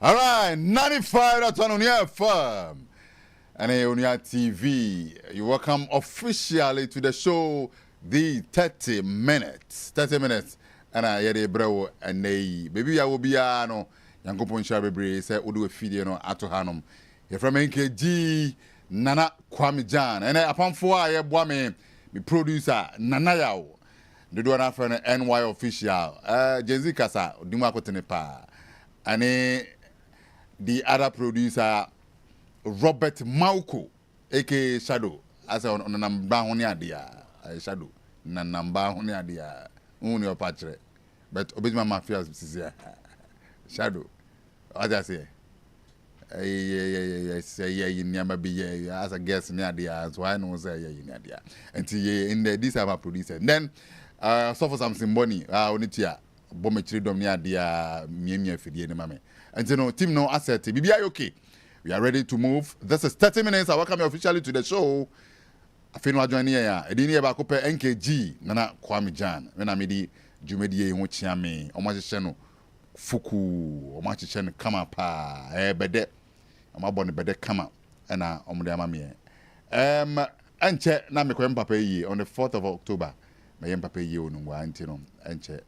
All right, 95 on Onua FM and Onua TV. You welcome officially to the show, the 30 minutes. 30 minutes. And I hear bro and nay. Baby, I will be no. Yanko Poncha Bebre say Udu a video no ato hanum. You're from NKG, Nana Kwame Jan. And upon 4 I have me producer Nana Yao. The do an for NY official. Jenzi Kasa, Dumako Tenepa. And the other producer, Robert Mauko, aka Shadow. As on Namba Honia, Shadow. Namba Honia, only your patch. But Obama Mafia is Shadow. What I say? Yeah, you never be as a guest near the so I know say yeah, near until in the this have a producer. Then, so for something money, only tia, bomb dom near the Mia Fidi and Mammy. And you know, team no asset, BBI okay. We are ready to move. This is 30 minutes. I welcome you officially to the show. I feel no join here. I didn't hear about NKG, Nana Kwame Jan. When I made the Jumedi, which I mean, Omachino Fuku, Omachino Kama Pa, Bede, I'm about the Bede Kama, and Omudia Mammy. And check Namiko Mpape on the 4th of October. My Mpape you no Antino, and check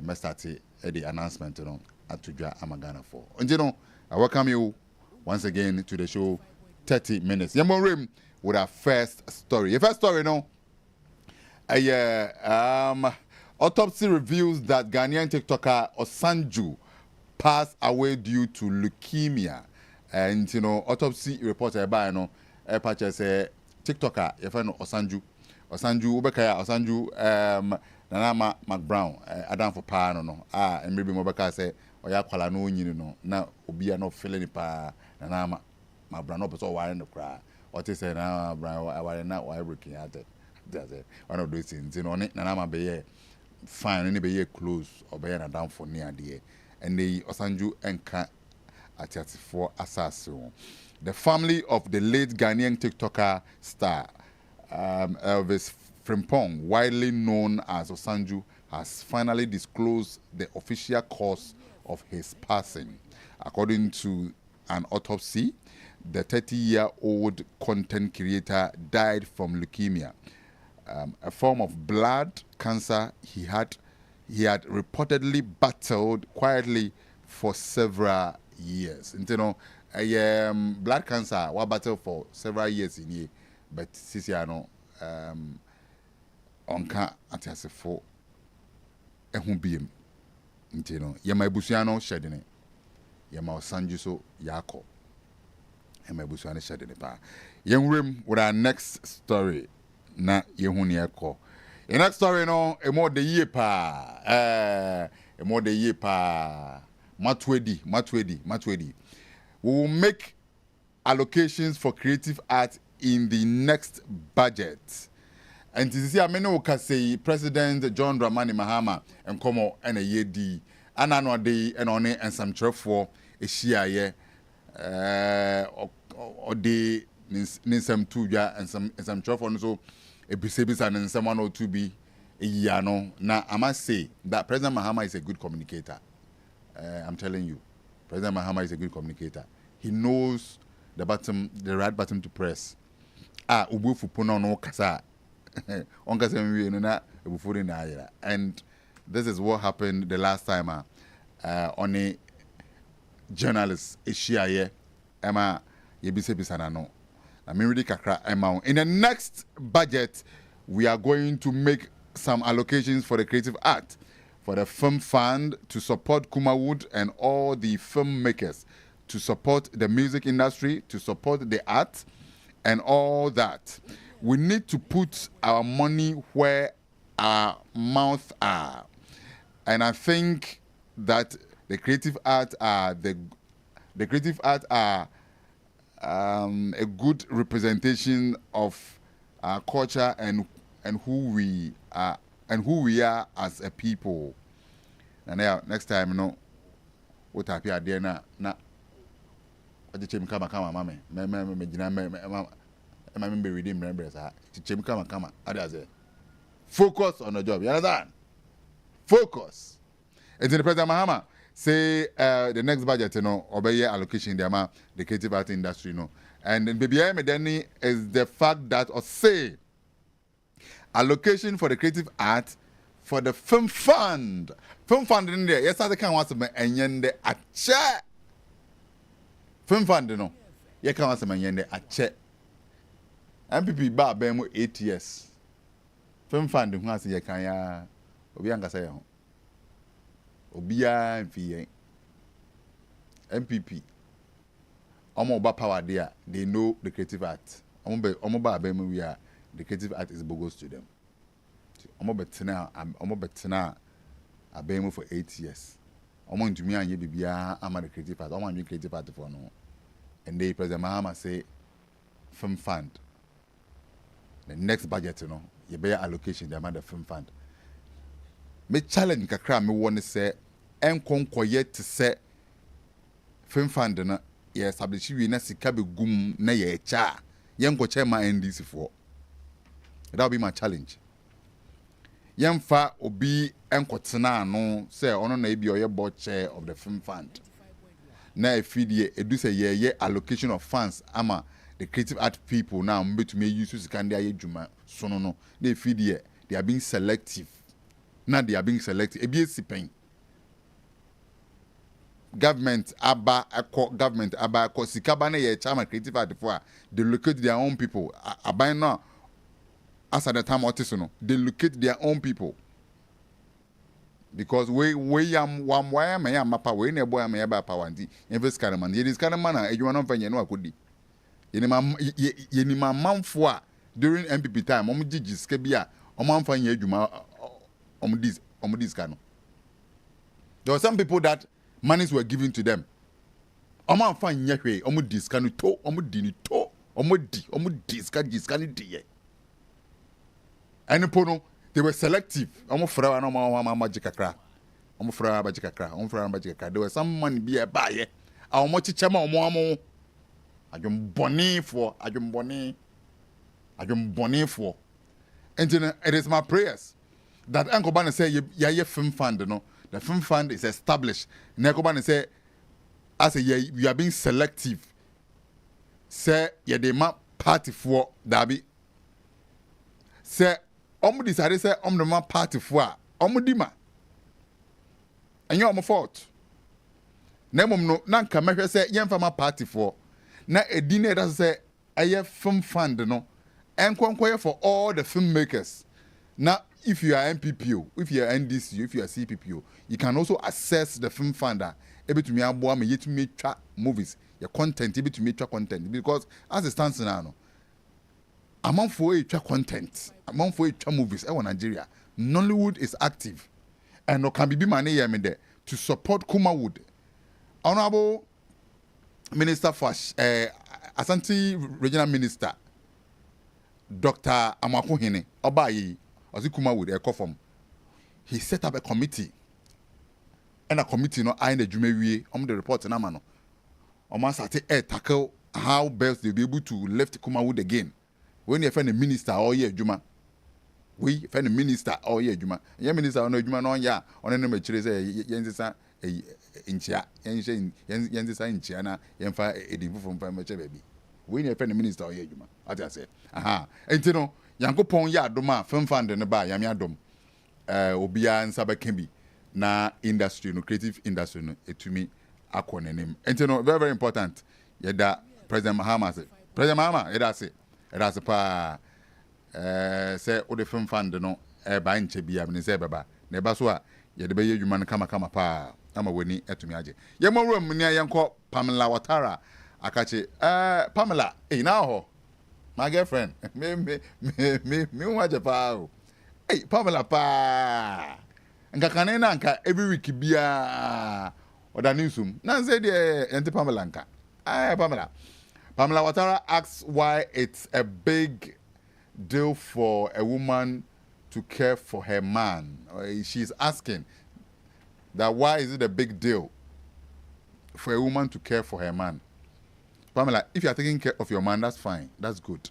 Mestati the announcement, you know. Atujwa Amagana for. And you know, I welcome you once again to the show 30 minutes. Yamo Rim with our first story. Your first story, no? Autopsy reveals that Ghanaian TikToker Osanju passed away due to leukemia. And you know, autopsy report by you know, purchase TikToker, your friend Osanju, Ubekaya, Osanju, Nana McBrown, Adam for Pano, no, and maybe Mobaka say, Oya kwala no nyini no na obi no fele ni pa na ma bra no person ware no kra o te say na bra ware na wire breaking at that's it one of those things you know na ma be fine ni be close or be na down for near there and the Osanju enka atiatifo assassin. The family of the late Ghanaian TikToker star Elvis Frimpong, widely known as Osanju, has finally disclosed the official cause of his passing. According to an autopsy, the 30-year-old content creator died from leukemia, a form of blood cancer he had reportedly battled quietly for several years. You know, blood cancer was battled for several years in here, but Sisiano onka atiasefo ehubiem. You know, Yama Busiano shedding Yama Osanju so Yako. Yama Busiano shedding pa. Young room with our next story. Na Yehuni Eko. The next story, no, a more the year pa. A more the year pa. Matwedi. We will make allocations for creative art in the next budget. And this is a menu say President John Dramani Mahama and Komo and a yedi and another day and on it and some trap for a shia or day some two and some trap on so a bisabis and someone or two be a yano. Now I must say that President Mahama is a good communicator. I'm telling you, President Mahama is a good communicator. He knows the right button to press. Ubu fupono no kasa. And this is what happened the last time on a journalist Asia Emma Yebise Bisanano. I mean really kakra Emma. In the next budget, we are going to make some allocations for the creative art, for the film fund to support Kumawood and all the filmmakers, to support the music industry, to support the art and all that. We need to put our money where our mouths are. And I think that the creative art are a good representation of our culture and who we are as a people. And now next time, you know, what happy there na what the kama mame I remember reading remembrance. Come. Focus on the job. You understand? Focus. And then the President Mahama say the next budget, you know, obey allocation the creative art industry, you know. And then baby Medeni is the fact that or say allocation for the creative art for the film fund. Film fund in there, yes, I can't want to and the a check. Film fund, you know. You can't want to and a check. MPP ba bemo 8 years. Film fund who has ye can ya obianga say ho. Obia mfi MPP. Omo ba power there, they know the creative art. Omo ba bemo we are the creative art is bogus to them. Omo betena abemo for 8 years. Omo ntumi anye bibia ama the creative art. Omo anye creative art for no. And they President Mahama say film fund. The next budget, you know, you bear allocation the amount of film fund. Me challenge kakra me want to say enkonkoye to say film fund na ye establish we na sika be gum na ye cha yenko chairman NDC for. That will be my challenge. Yemfa obi enkotena no say ono na ebi oye board chair of the film fund. Na efidie edu say ye allocation of funds ama the creative art people now to me use to can they juma so no they feed here they are being selective now they are being selective ebc pen government aba sikaba na ye chama creative art for they locate their own people aban now as at the time no they locate their own people because we am one why am mapa we na boy am ba power ndi invest kind man ye this kind man na edwuma no fanye no akodi yenima manfo a during MPP time omo gigi skebia omo amfa nya adwuma omo dis ka no. There were some people that monies were given to them. Omo amfa nya hwe omo dis ka no to omo di ni to omo dis ka ni di. And no they were selective. Omo fra na omo magikakra. Omo fra magikakra. There was some money be a buy. Omo chichema omo adwum boni for. And then it is my prayers that Uncle Bana say ye film fund, no. The film fund is established. Uncle Bana say as a you are being selective. Say ye de ma party for Dabi. Say omo decide say the ma party for omo dima. And you are my fault. Nemom no nanka mehwe say yemfa ma party for. Na edine that say aye film fund no enkonkwoye for all the filmmakers. Now if you are MPPO, if you are NDC, if you are CPPO, you can also access the film fund able to me aboa me yetumi twa movies, your content able to me twa content because as it stands now no amanfo e twa content, amanfo e twa movies e Nigeria. Nollywood is active and no can be money here me there to support Kumawood. Honorable Minister for Asante Regional Minister Dr. Amakuhene Obayi Ozikuma with a form. He set up a committee. And a committee no I in the Jumewie the report in Amano. Omasate tackle how best they'll be able to lift Kumawood again. When you find a minister all year Juma. We find a minister all year Juma. Your minister on Juma no ya on any mature say Yenzisa inchia Yenzisa inchiana Yenfa edivu from Mature baby. When you find a minister all year Juma. As I say. Aha. And you know, Yankopon ya doma film fund ne ba yamia dom. Obia nsaba kembi na industry no creative industry no etumi akone nim. And you know, very very important. Yeda President Mahama say. President Mahama yeda say. Yeda say pa say o de film fund no ba nche bia me say baba. Na ba so a yede be yedwuma no kama pa ama wani etumi age. Ye mo room ne yanko Pamela Watara akache Pamela na ho my girlfriend me waje pa. Hey Pamela pa nka kanena nka every week bia oda newsum na say de ente Pamela nka Pamela Watara asks why it's a big deal for a woman to care for her man. She's asking that why is it a big deal for a woman to care for her man? Pamela, if you are taking care of your man, that's fine. That's good.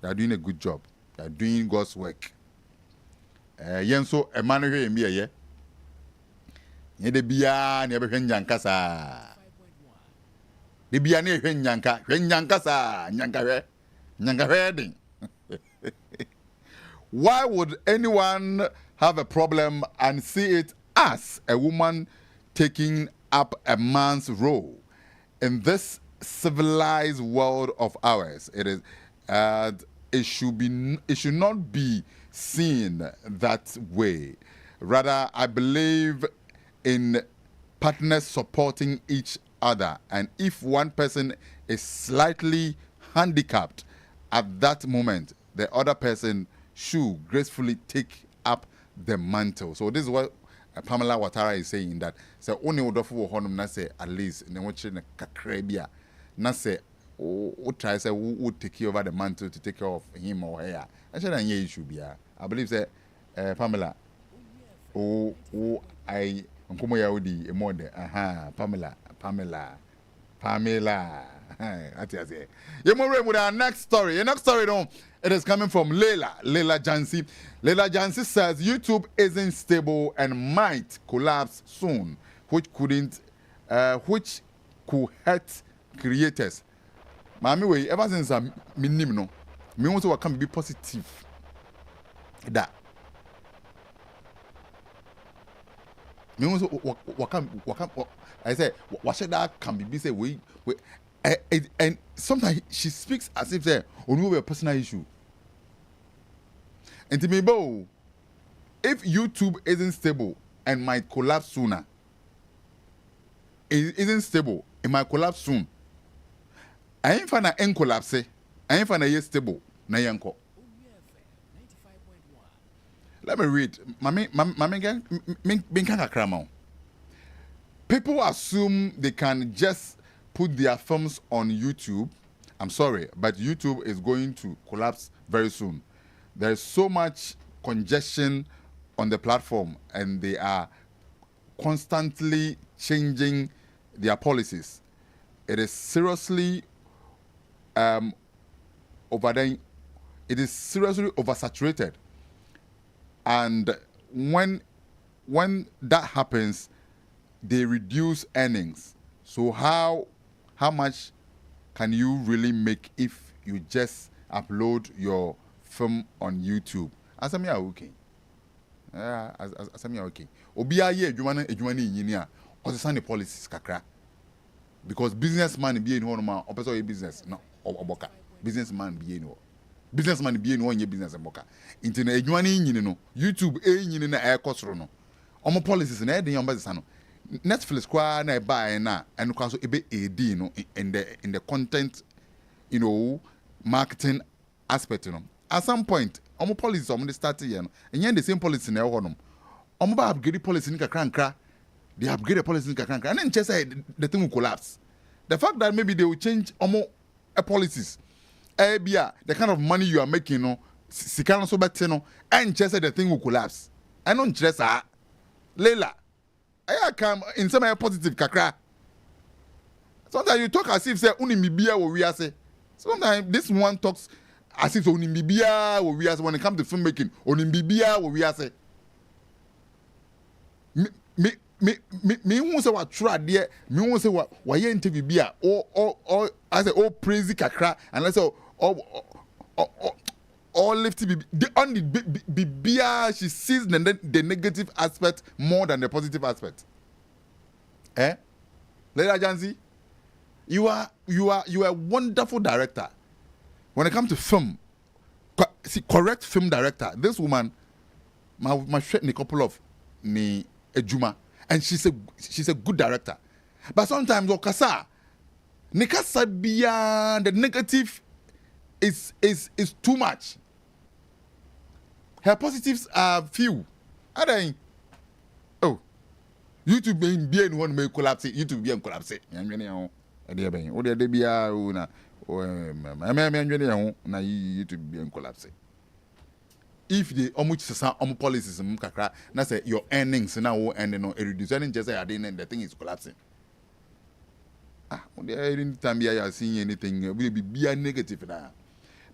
You are doing a good job. You are doing God's work. Yenso, a man here in me, Ye de bia ne be hwenyanka sa. De bia ne hwenyanka sa, nyanka hwe. Why would anyone have a problem and see it as a woman taking up a man's role in this civilized world of ours? It should not be seen that way. Rather, I believe in partners supporting each other, and if one person is slightly handicapped at that moment, the other person should gracefully take up the mantle. So this is what Pamela Watara is saying, that say only wodofu honum na say at least ne woche ne kakra bia na say o try say who take over the mantle to take care of him or her. Actually na ye issue bia. I believe say Pamela I nkomo ya odi e more de Pamela ati you move with our next story. Your next story though, it is coming from Leila Jansi. Leila Jansi says YouTube isn't stable and might collapse soon, which could hurt creators. Mami way ever since I minim no, me want to can be positive. That me want to I say what should that can be say we and sometimes she speaks as if say only a personal issue. And to me, if YouTube isn't stable and might collapse sooner, it isn't stable, it might collapse soon. I ain't find an collapse. I ain't find a stable. Na yanko. Let me read. People assume they can just put their films on YouTube. I'm sorry, but YouTube is going to collapse very soon. There is so much congestion on the platform, and they are constantly changing their policies. It is seriously oversaturated, and when that happens, they reduce earnings. So how much can you really make if you just upload your film on YouTube? Asami are okay. Asami are okay. Obiya ye edwuma na engineer osesan the policies kakra. Because businessman be in one man, opeso ye business no oboka. Businessman be in one. Businessman be in one ye business oboka. Inti na edwuma na engineer no, YouTube engineer na e kosoro no. Omo policies na e den yamba sesa no. Netflix kwa na buy na and kwa so ebe AD no in the content, marketing aspect at some point omo policies omo start here no and the same policy na ho no omo ba upgrade policy ni kakra they upgrade the policy ni kakra and then say the thing will collapse. The fact that maybe they will change omo policies bia the kind of money you are making no sika no so better no and say the thing will collapse. I don't stress Leila I come in some positive kakra. Sometimes you talk as if say unimibia wo wiase. Sometimes this one talks as if unimibia wo wiase when it comes to filmmaking. Unimibia wo wiase. Me who say what try there, me who say what ye interview bia or I say praise kakra and let's say all lifty the only bia she sees the negative aspect more than the positive aspect. Leila Jansi, you are a wonderful director. When it comes to film, correct film director. This woman, my friend, a couple of ni ejuma, and she's a good director. But sometimes okasa, nikasa bia the negative is too much. Her positives are few. YouTube being one may collapse. YouTube being collapse. YouTube being collapse. If the almost policies na say your earnings now and no reducing just say the thing is collapsing. Any time you are seeing anything will be negative now.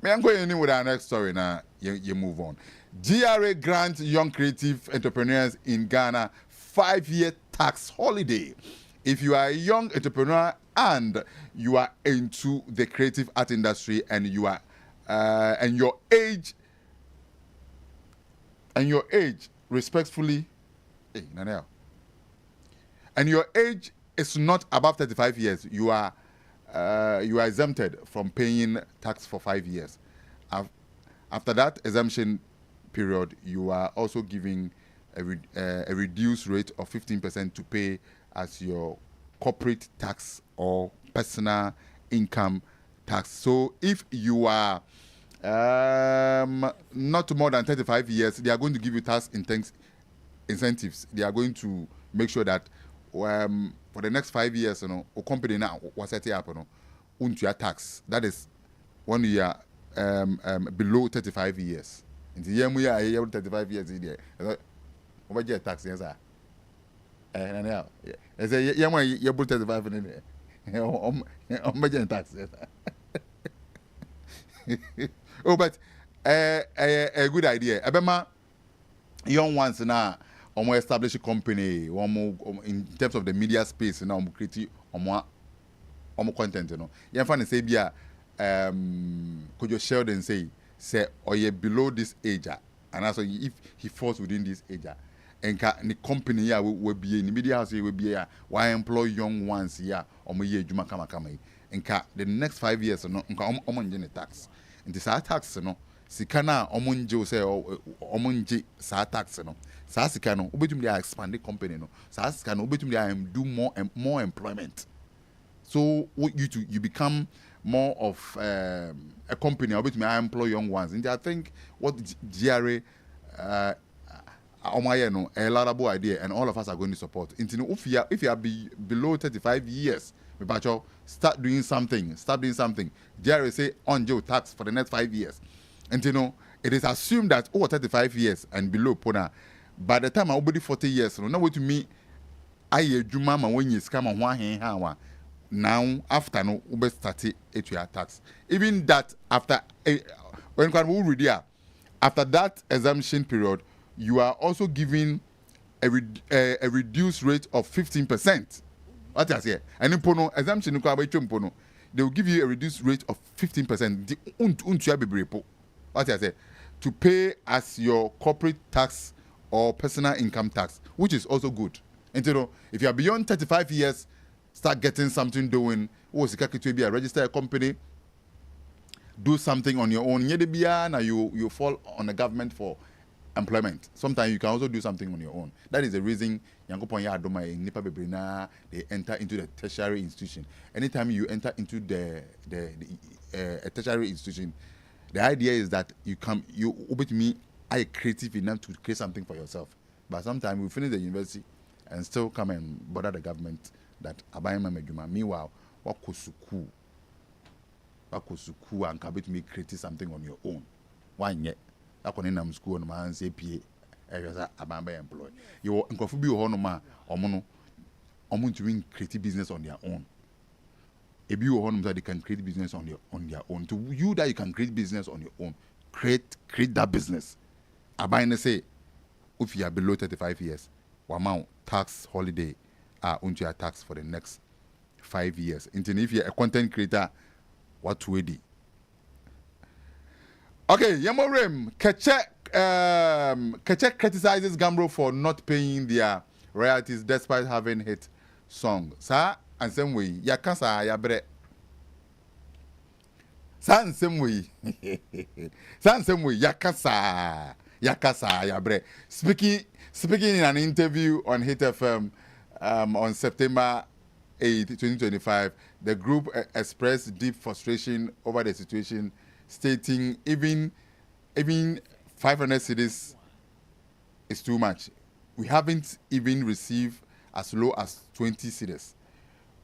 Me I'm going in with our next story now. You move on. GRA grants young creative entrepreneurs in Ghana 5-year tax holiday. If you are a young entrepreneur and you are into the creative art industry and you are and your age respectfully, and your age is not above 35 years, you are exempted from paying tax for 5 years. After that exemption period, you are also giving a reduced rate of 15% to pay as your corporate tax or personal income tax. So if you are not more than 35 years, they are going to give you tax incentives. They are going to make sure that for the next 5 years, a company now was set up, your tax. That is when you are below 35 years. In the year we are 35 years, what your tax is? And now, I say, you're 35 in there. Tax. Oh, but a good idea. Abema, young ones now, establish a company, in terms of the media space, now create more content. You find say, could you share and say, or you're below this age, and also if he falls within this age, and the company will be in the media house, will be why employ young ones here, or me juma kama and the next 5 years, no, tax. And this tax, no, Sikana, omunjo say, omunji sa tax, no, Sasikano, obetum expand the company, no, Sasikano, obetum do more employment. So you become more of a company, obetum employ young ones. And I think what GRA a laudable idea, and all of us are going to support. If you are below 35 years, start doing something. GRA say on Joe tax for the next 5 years. And it is assumed that 35 years and below, by the time I will be 40 years, no way to me, I do mama when you scam on one now after no ube started your tax. Even that after when we read there, after that exemption period, you are also giving a reduced rate of 15%. What I say? And in Pono, exemption, they will give you a reduced rate of 15%. What I say? To pay as your corporate tax or personal income tax, which is also good. And if you are beyond 35 years, start getting something doing. Register a company, do something on your own. You fall on the government for employment. Sometimes you can also do something on your own. That is the reason they enter into the tertiary institution. Anytime you enter into the tertiary institution, the idea is that you are creative enough to create something for yourself. But sometimes we finish the university and still come and bother the government that abayama meduma. Meanwhile, what could school and can create something on your own? Why yet? I can school and man say PA as a bamba employee. You in Kofubi Honoma or mono doing creative business on their own. If you want that they can create business on their own. To you that you can create business on your own, create that business. Abayne say if you are below 35 years, amount tax holiday unto your tax for the next 5 years. And if you're a content creator, what we do? Okay, Yamorem, Keche criticizes Gambro for not paying their royalties despite having hit song. Sir, and same way, Yakasa Yabre. San same way, Yakasa Yabre. Speaking in an interview on Hit FM on September 8, 2025, the group expressed deep frustration over the situation, stating even 500 cedis is too much. We haven't even received as low as 20 cedis.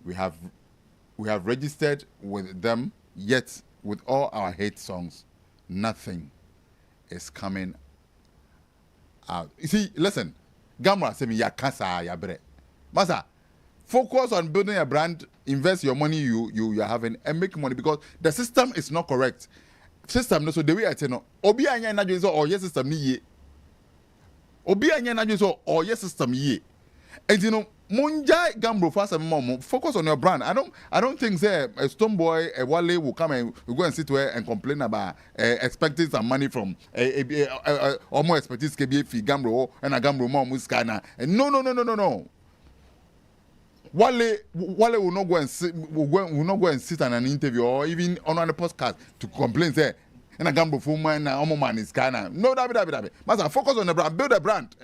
We have registered with them, yet with all our hate songs, nothing is coming out. You see, listen, Gamra say me yakasa yabre. Masa, focus on building a brand, invest your money you are having and make money, because the system is not correct. System no, so the way I say no, obi anya na so or yes system ni ye. Obi anya na so or yes system ye. And you know, Munjai Gambro fast and mom, focus on your brand. I don't think say a stone boy, a Wale will come and will go and sit there and complain about expecting some money from or more expertise KB fee Gambro and a Gambro mom muskana. And no. Wale will not go and sit will not go and sit on an interview or even on a podcast to complain say and a Gambro for man and man is kind. No, that. Master, focus on the brand, build a brand.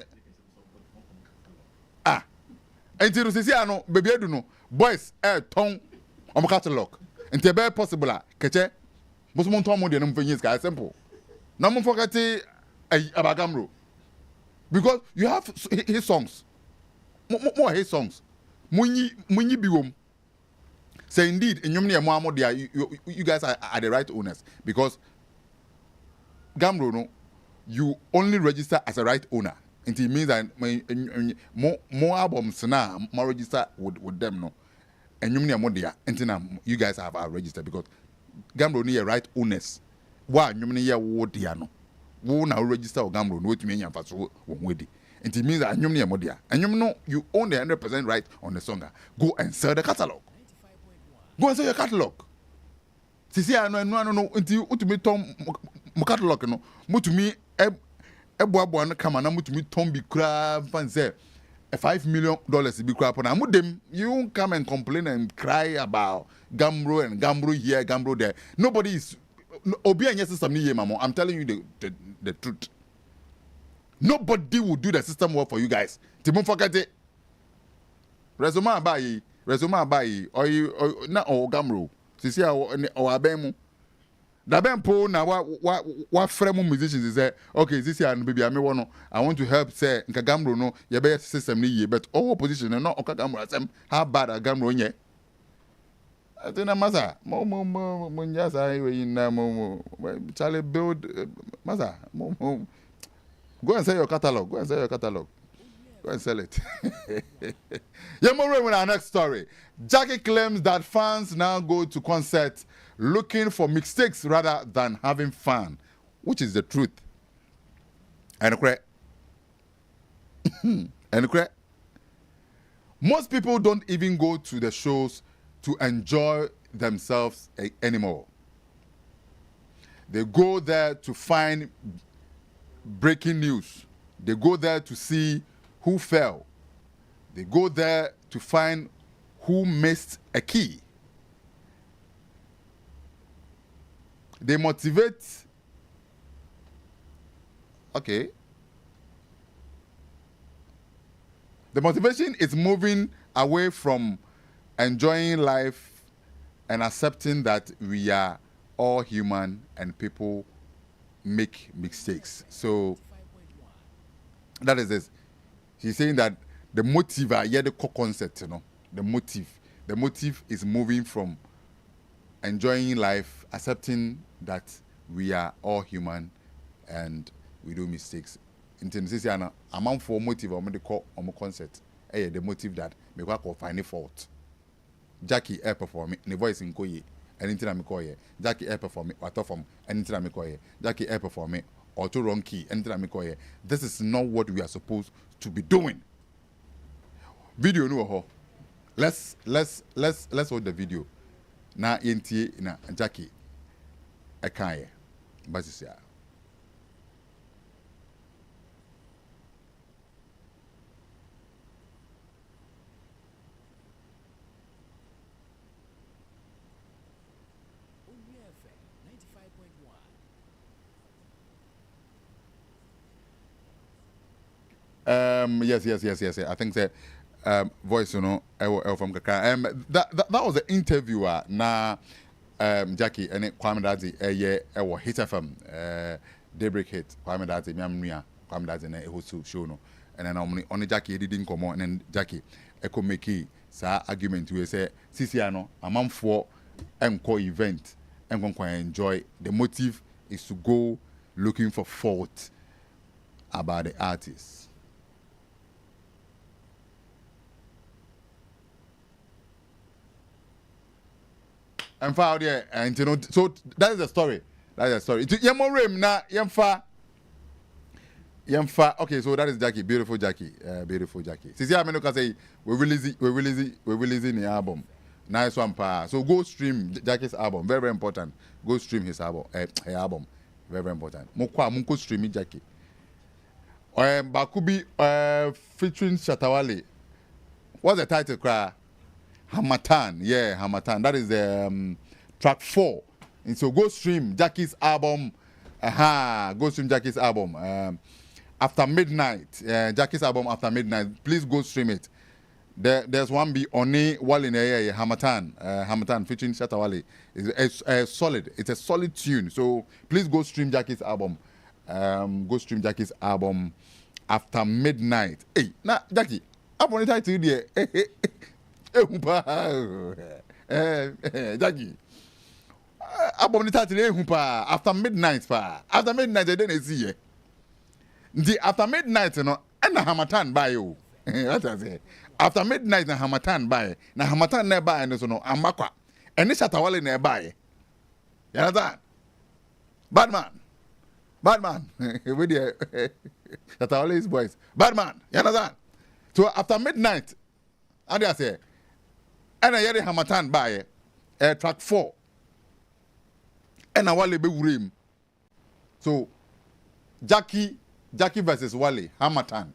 Until you see, I know, baby, I do know. Boys, tongue, on my catalog. Until very possible, catch most month more than years, guys. Simple. No more forget about Gamro. Because you have his songs. More his songs. Muni Biwum. Say indeed, in Yumni and Mohammed, you guys are the right owners. Because Gamro, no, you only register as a right owner. It means that more albums now, more register with them, no. And you mean more there, and you guys have our register because Gambro need a right owners. Why you mean ya wo there no? Wo now register or Gambro no to me yan fast wo wedi. And it means that you mean more there, and you know you own the 100% right on the song. Go and sell the catalog. Go and sell your catalog. See, I know until you to me Tom catalog no. Mo to me Eboabo na kama na mutumi tombi kra fan say $5 million be kra pona amudem you come and complain and cry about Gambro and Gambro here Gambro there. Nobody is obi anya system ni ye mamo. I'm telling you the truth. Nobody will do the system work for you guys. Timon forget it. Resume abayi or you na o Gambro. Sisi o abemu. Daben po na wa frame musicians is say okay this year baby I want to help say nka Gambro no ye be system ni ye but all opposition no oka Gambro asem how bad a Gambro nye atena masa mo nyasa we na mo Charlie build masa mo go and sell your catalog go and sell it. Yeah, more with our next story. Jackie claims that fans now go to concerts looking for mistakes rather than having fun, which is the truth. And correct. And correct. Most people don't even go to the shows to enjoy themselves anymore. They go there to find breaking news. They go there to see who fell. They go there to find who missed a key. They motivate. Okay. The motivation is moving away from enjoying life and accepting that we are all human and people make mistakes. So that is this. He's saying that the motive, the concept, you know, the motive is moving from enjoying life, accepting that we are all human and we do mistakes. In terms of amount for motive or medical or concept, the motive that me go find a fault. Jackie air perform the voice in koye, anything I'm koye. Jackie air perform what from anything I'm koye. Jackie air perform or to wrong key, anything I'm koye. This is not what we are supposed to be doing. Video no. Let's hold the video. Na yenti na Jackie ekaye. Basisia. Yes. I think that voice, you know, from Kaka. That was the interviewer na Jackie and Kwame Dadzi Hit FM Daybreak Hit Kwame Dadzi Miamnia Kwame Dadzi na host show no and then on Jackie didn't come on and then Jackie echo make sa argument we say Sisiano a man for encore event and enjoy. The motive is to go looking for fault about the artist. And found there, and you know, so that is the story. That is the story. Yamorem na yamfa Yemfa. Okay, so that is Jackie, beautiful Jackie, beautiful Jackie. See, I mean, say we're releasing the album. Nice one, pa. So go stream Jackie's album. Very, very important. Go stream his album. Her album. Very, very important. Munko streaming Jackie. Bakubi featuring Shatawale. What's the title? Cry? Hamatan. Yeah, Hamatan. That is the track 4. And so go stream Jackie's album. Go stream Jackie's album. After midnight. Jackie's album After Midnight. Please go stream it. There's one be Oni Wale Hamatan. Hamatan featuring Shatawale. It's solid. It's a solid tune. So please go stream Jackie's album. Go stream Jackie's album After Midnight. Hey, now Jackie, I'm on the title there. Jackie. I'm on the title After Midnight pa. After Midnight I didn't see it. The After Midnight you know, and the Hamatan by you. What I say? After Midnight na Hamatan by. Na Hamatan nearby and so no Amakwa. And this Shatawale nearby. You understand? Badman. With the Shatawale his voice. Badman. You understand? So After Midnight, how do I say? And I hear the Hamatan by track 4. And I Wale be Urim. So Jackie versus Wale, Hamatan.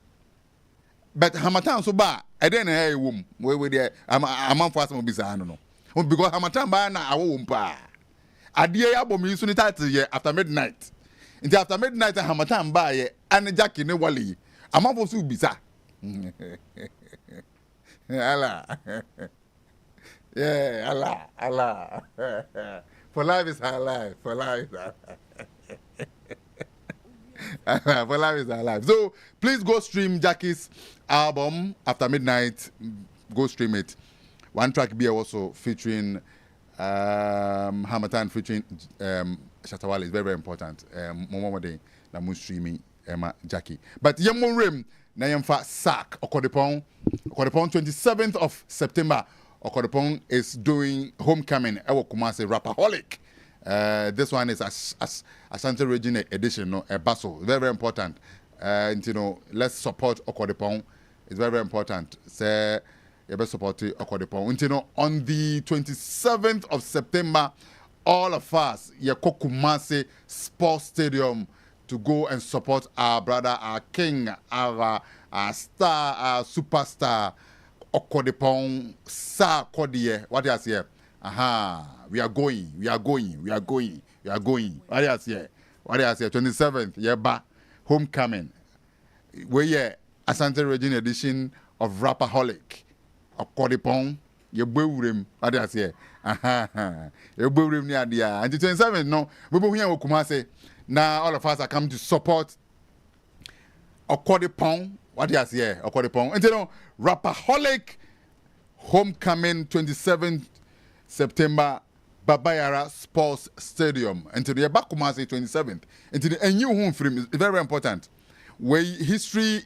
But Hamatan so bad, I didn't hear a womb. Where there, I'm on fast mo bisa I don't know. Because Hamatan ba na awo wompa. Adie album you soon title here After Midnight. Until After Midnight Hamatan ba ye and Jackie ne Wale. I'm on for bisa. Allah. Yeah, Allah. For life is our life. For life is our life. For life is our life. So please go stream Jackie's album After Midnight. Go stream it. One track be also featuring Hamatan featuring Shatawale is very, very important. Momo de na mu streaming Jackie. But yemo rem na yemfa sack Okodepon 27th of September. Okodepon is doing homecoming. Ewo Kumasi Rapaholic. This one is Ashanti Region edition, no, a bustle. Very, very important. And you know, let's support Okodepon. It's very, very important. Say, you better support Okodepon. And you know, on the 27th of September, all of us, Kumasi Sports Stadium, to go and support our brother, our king, our star, our superstar. Okodepon sa kodie. What do you say? We are going. What do you say? 27th, yeah, homecoming. We Asante Region edition of Rapaholic. Okodepon, you bourim. What do you say? You bourim near the and the 27th, no, we will hear Kumase. Now all of us are coming to support Okodepon. What do you say? Okodepon. And you know, Rapaholic homecoming 27th September Babayara Sports Stadium. And to the Bakumasi 27th. And to the new home film is very, very important. Where history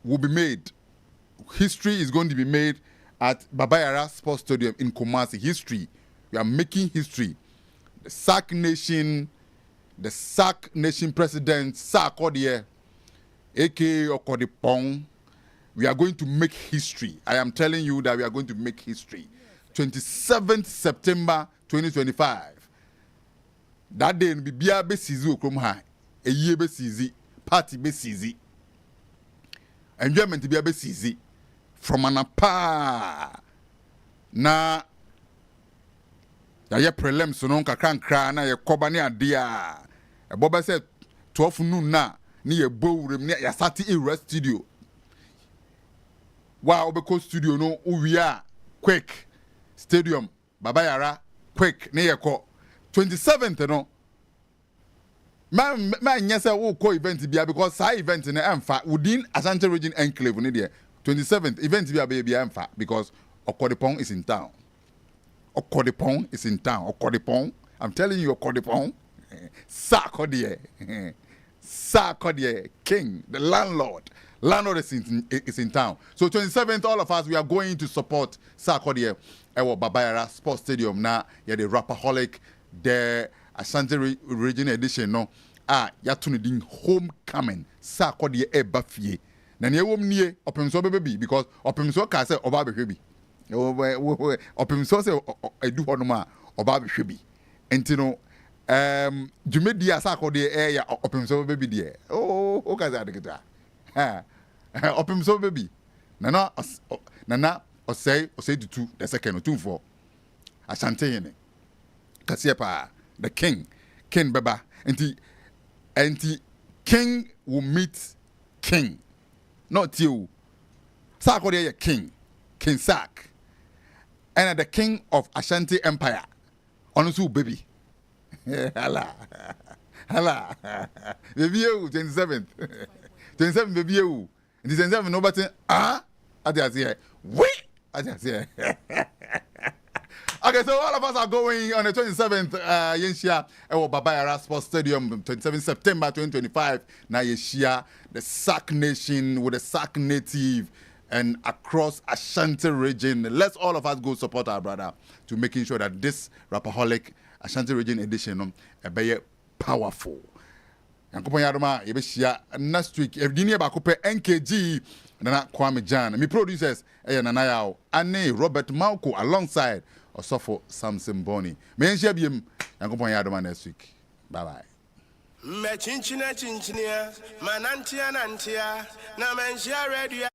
will be made. History is going to be made at Babayara Sports Stadium in Kumasi. History. We are making history. The SAC Nation president, SAC Odie, aka Okodepon. We are going to make history. I am telling you that we are going to make history. 27th September 2025. That day, we be a besizi okromha. A year besizi, party besizi. Enjoyment be a besizi. From an apa. Na ya prelims so non kakran kra na ye koba ne adea. E boba said 12 noon na ni ye bowrem ni ya sati e studio. Wow, because studio no uwia quick stadium Babayara quick ne ye ko 27th no man nyese wo ko event bia because sa event na emfa within Ashanti Region enclave ne there 27th event bia emfa because Okodepon is in town. Okodepon is in town. Okodepon, I'm telling you, Okodepon, Sakodie, King, the landlord. Landlord is in town. So 27th, all of us, we are going to support Sakodie, Ewo Babayara Sports Stadium. Now, yeah, the Rapaholic, the Ashanti Region edition, no, yato ne din homecoming sa akɔde eba fie na ne ewom nie opemso bebe because opemso ka say oba behwe bi opemso say edu hɔ no ma oba behwe bi enti no dwumedi asa akɔde ya opemso bebe die o ka say adeketa opemso bebe nana osei tutu the second otumfo Asante yene kase pa the king beba enti king will meet king not you Sarkodie ye king Sak and the king of Ashanti Empire onusu baby hala baby you 27th baby you 27th no but ade we ade Okay, so all of us are going on the 27th, Yenshia, Baba Yara Sports Stadium, 27 September 2025. Now Yenshia, the Sak Nation with the Sak Native and across Ashanti region. Let's all of us go support our brother to making sure that this Rapaholic Ashanti region edition be powerful. Yankopon Yadoma, Yebeshia, next week, if Dinia Bakupe NKG, Nana Kwame Jan, me producers, Nanayao, Anne, Robert Malco, alongside Osofo Samson Boni. Me enhia biem Yankopon Yadoma next week. Bye bye. Me chinchina manantia nantia na menhia radio